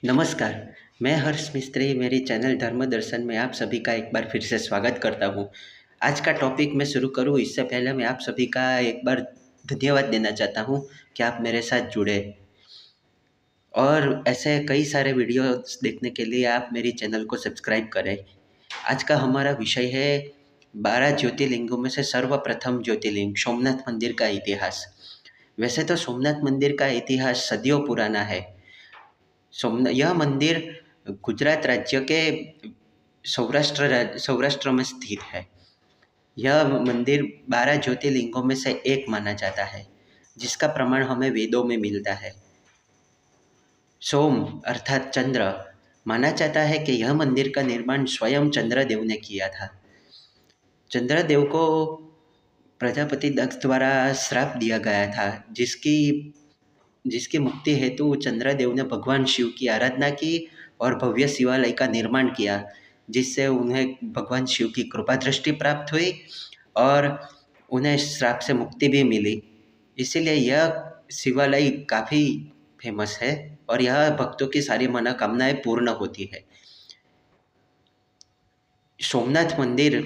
नमस्कार, मैं हर्ष मिस्त्री मेरी चैनल धर्म दर्शन में आप सभी का एक बार फिर से स्वागत करता हूँ। आज का टॉपिक मैं शुरू करूँ इससे पहले मैं आप सभी का एक बार धन्यवाद देना चाहता हूँ कि आप मेरे साथ जुड़े और ऐसे कई सारे वीडियोस देखने के लिए आप मेरी चैनल को सब्सक्राइब करें। आज का हमारा विषय है 12 ज्योतिर्लिंगों में से सर्वप्रथम ज्योतिर्लिंग सोमनाथ मंदिर का इतिहास। वैसे तो सोमनाथ मंदिर का इतिहास सदियों पुराना है। यह मंदिर गुजरात राज्य के सौराष्ट्र में स्थित है। यह मंदिर 12 ज्योतिर्लिंगों में से एक माना जाता है, जिसका प्रमाण हमें वेदों में मिलता है। सोम अर्थात चंद्र माना जाता है कि यह मंदिर का निर्माण स्वयं चंद्रदेव ने किया था। चंद्रदेव को प्रजापति दक्ष द्वारा श्राप दिया गया था, जिसकी जिसकी मुक्ति हेतु चंद्रदेव ने भगवान शिव की आराधना की और भव्य शिवालय का निर्माण किया, जिससे उन्हें भगवान शिव की कृपा दृष्टि प्राप्त हुई और उन्हें श्राप से मुक्ति भी मिली। इसीलिए यह शिवालय काफ़ी फेमस है और यह भक्तों की सारी मनोकामनाएं पूर्ण होती है। सोमनाथ मंदिर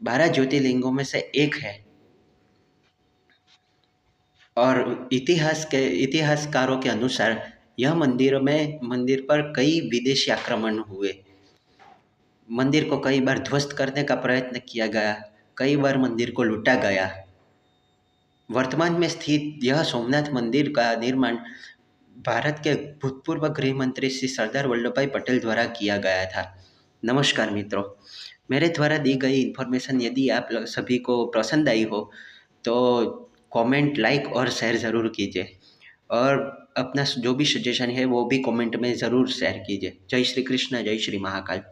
12 ज्योतिर्लिंगों में से एक है और इतिहासकारों के अनुसार यह मंदिर पर कई विदेशी आक्रमण हुए। मंदिर को कई बार ध्वस्त करने का प्रयत्न किया गया, कई बार मंदिर को लूटा गया। वर्तमान में स्थित यह सोमनाथ मंदिर का निर्माण भारत के भूतपूर्व गृह मंत्री श्री सरदार वल्लभ भाई पटेल द्वारा किया गया था। नमस्कार मित्रों, मेरे द्वारा दी गई इन्फॉर्मेशन यदि आप सभी को पसंद आई हो तो कमेंट, लाइक और शेयर ज़रूर कीजिए और अपना जो भी सजेशन है वो भी कमेंट में ज़रूर शेयर कीजिए। जय श्री कृष्ण, जय श्री महाकाल।